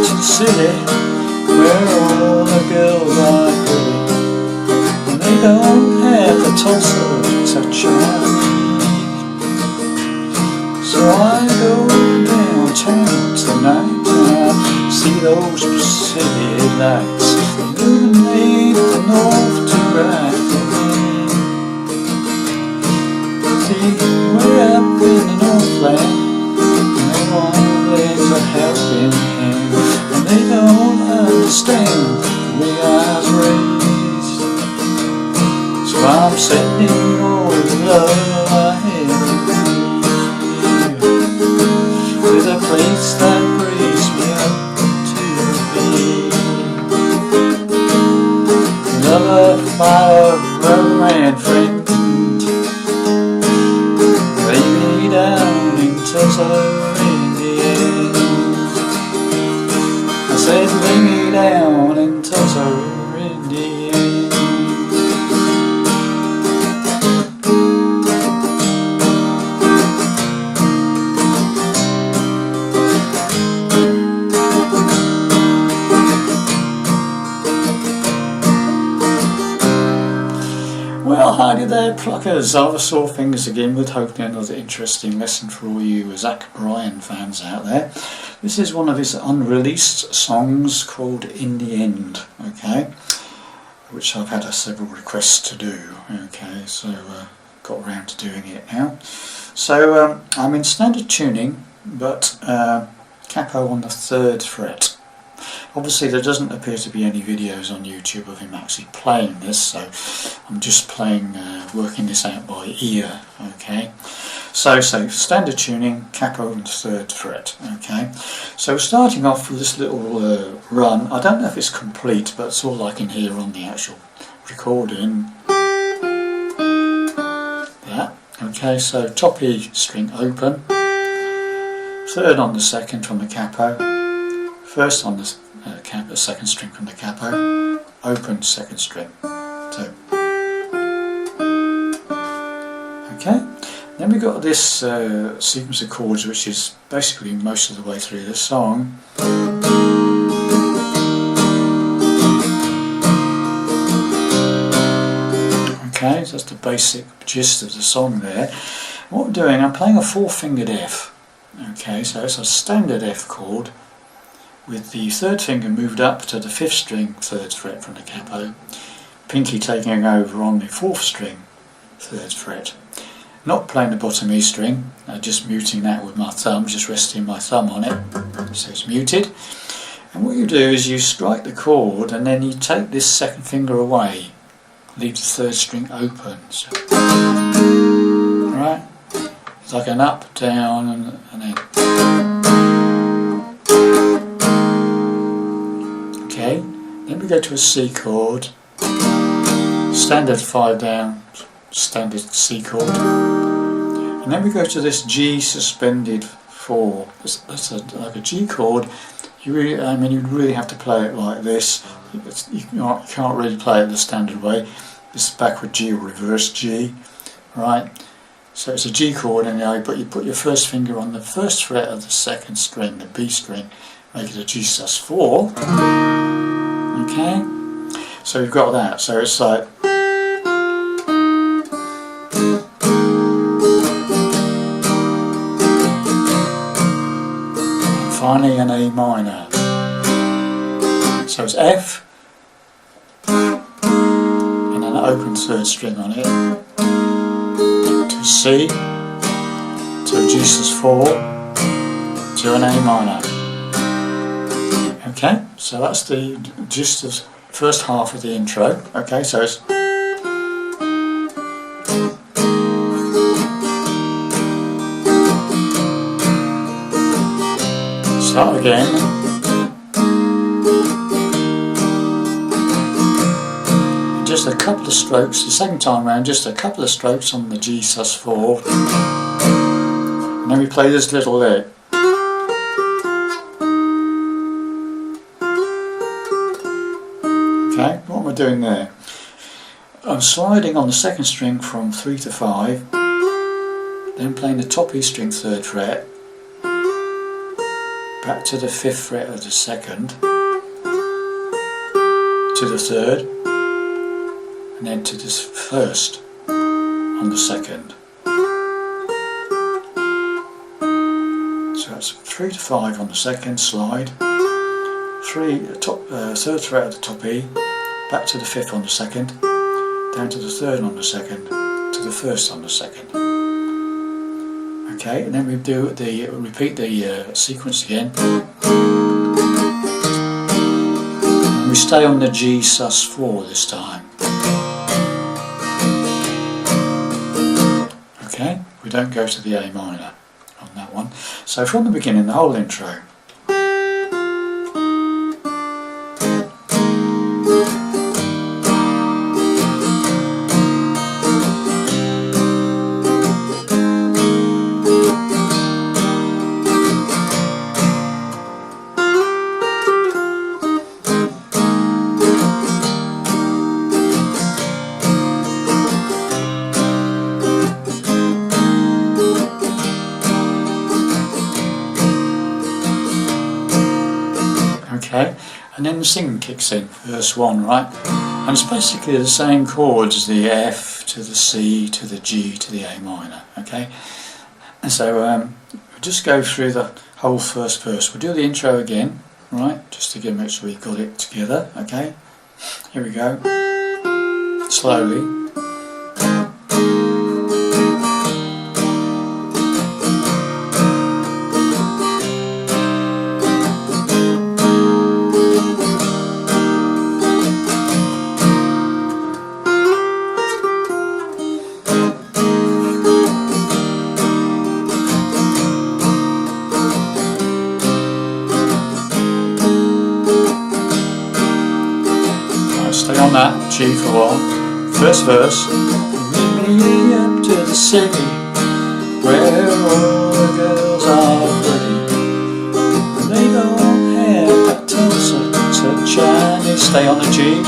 to the city where all the girls are pretty, and they don't have the touch I need. So I go downtown tonight and I see those city lights illuminate the north to right. See, we're up in the Northland, and everyone lives a helping hand, and they don't understand the way I was raised. So I'm sending all the love I have with a place that brings me up to be. Lover, father, brother and friend, lay me down in Tulsa in the end. I said lay me down in Tulsa in the end. Well, howdy there, pluckers. I've Sore Fingers again with hoping another interesting lesson for all you Bryan fans out there. This is one of his unreleased songs called In the End, okay, which I've had several requests to do, okay, so got around to doing it now. So I'm in standard tuning, but capo on the 3rd fret. Obviously there doesn't appear to be any videos on YouTube of him actually playing this, so I'm just playing, working this out by ear, okay. So standard tuning, capo on the 3rd fret, okay. So starting off with this little run, I don't know if it's complete, but it's all I can hear on the actual recording. That, okay, so top E string open, 3rd on the 2nd from the capo, 1st on the capo, 2nd string from the capo, open 2nd string, 2. Okay, then we got this sequence of chords which is basically most of the way through the song. Okay, so that's the basic gist of the song there. What we're doing, I'm playing a 4-fingered F. Okay, so it's a standard F chord with the 3rd finger moved up to the 5th string 3rd fret from the capo, pinky taking over on the 4th string 3rd fret. Not playing the bottom E string, just muting that with my thumb, just resting my thumb on it, so it's muted. And what you do is you strike the chord and then you take this 2nd finger away, leave the 3rd string open. So, right? It's like an up, down, and then. Okay, then we go to a C chord, standard 5 down, standard C chord, and then we go to this G suspended 4. That's like a G chord. You really, you'd really have to play it like this. You can't really play it the standard way. This is backward G or reverse G, right? So it's a G chord, and you put your 1st finger on the 1st fret of the 2nd string, the B string, make it a G sus4. Okay, so we've got that. So it's like. And finally an A minor. So it's F, and then an open 3rd string on it, to C, to a G sus4, to an A minor. Okay, so that's the gist of the first half of the intro. Okay, so it's start again. Just a couple of strokes, the second time round, just a couple of strokes on the G sus4, and then we play this little lick. Okay, what am I doing there? I'm sliding on the 2nd string from 3 to 5, then playing the top E string 3rd fret, back to the 5th fret of the 2nd, to the 3rd, and then to the 1st on the 2nd. So that's 3 to 5 on the 2nd, slide, 3rd fret of the top E, back to the 5th on the 2nd, down to the 3rd on the 2nd, to the 1st on the 2nd. Okay, and then we repeat the sequence again. And we stay on the G sus4 this time. Okay, we don't go to the A minor on that one. So from the beginning, the whole intro. Okay, and then the singing kicks in, verse 1, right? And it's basically the same chords as the F to the C to the G to the A minor, okay? And so we'll just go through the whole first verse. We'll do the intro again, right? Just to make sure we've got it together, okay? Here we go. Slowly. Stay on that G for a while. First verse. Lead me up to the city where all the girls are pretty. They don't have that Tulsa to Chinese. Stay on the G.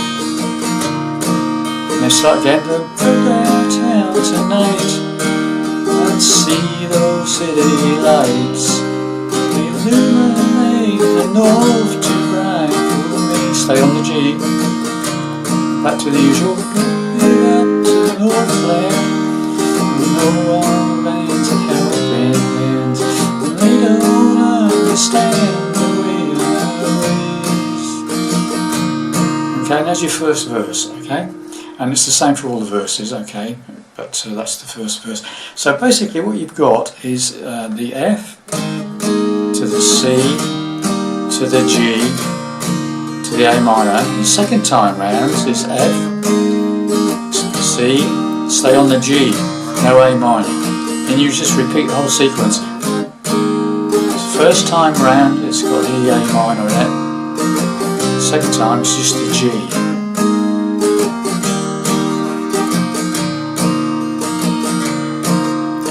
And then start again. Go downtown tonight and see those city lights. They illuminate the north to Bryan for me. Stay on the G. Back to the usual, get up to the northland. No one bands and helping hands. They don't understand the way I raise. Okay, and that's your first verse, okay? And it's the same for all the verses, okay? But that's the first verse. So basically what you've got is the F to the C to the G to the A minor. The second time round is F, C, stay on the G, no A minor. And you just repeat the whole sequence. First time round it's got the A minor in it. Second time it's just the G.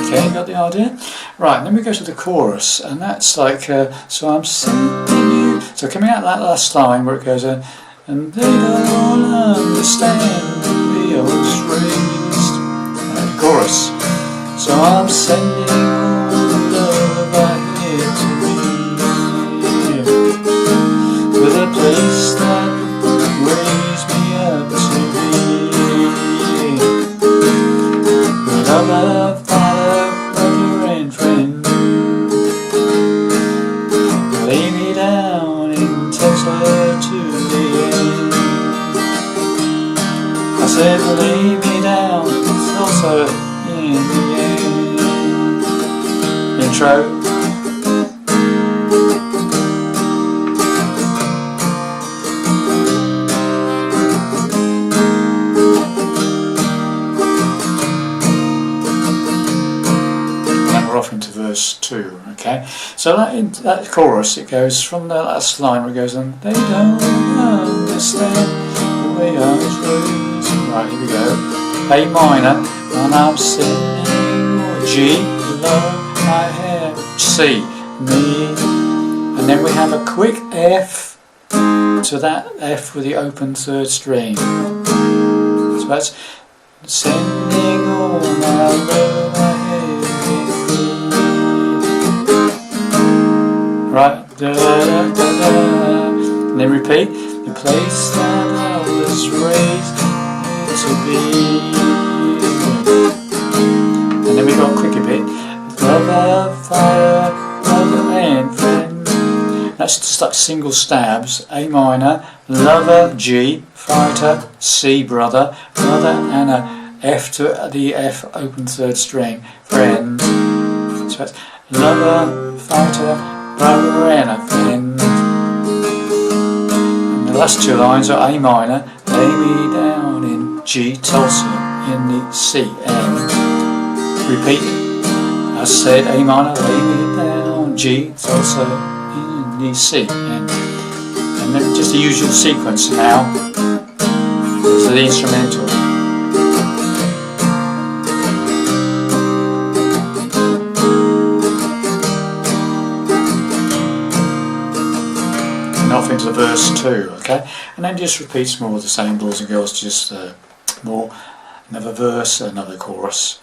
Okay, got the idea? Right, then we go to the chorus, and that's like, so I'm sending you. So coming out that last line where it goes, and they don't understand we was raised. The chorus. So I'm sending all the love I hear to me, to the place that raised me up to be. The love of father, brother and friend. Lay me down in Tulsa to the end. I said lay me down in Tulsa in the end. Intro. Off into verse 2, okay? So that chorus, it goes from the last line where it goes on, they don't understand the way I was raised. Right, here we go. A minor, and I'm singing G, love I have, C, me, and then we have a quick F to that F with the open third string. So that's sending all my love I have. Right, da, da, da, da. And then repeat. The place that I was raised to be. And then we got a quicker bit. Brother, fire, brother and friend. That's just like single stabs. A minor, lover, G, fighter, C, brother, brother and a F to the F open third string, friend. So it's lover, fighter, brother and a friend. And the last two lines are A minor, lay me down in G, Tulsa in the C, and repeat. I said A minor, lay me down, G, Tulsa in the C, and then just the usual sequence now. This is the instrumental. And off into verse 2, okay? And then just repeats more of the same, boys and girls, just more, another verse, another chorus.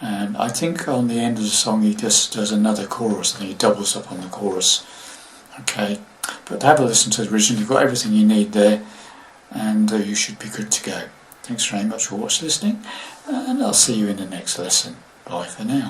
And I think on the end of the song he just does another chorus, and he doubles up on the chorus. Okay, but have a listen to the original, you've got everything you need there, and you should be good to go. Thanks very much for listening, and I'll see you in the next lesson. Bye for now.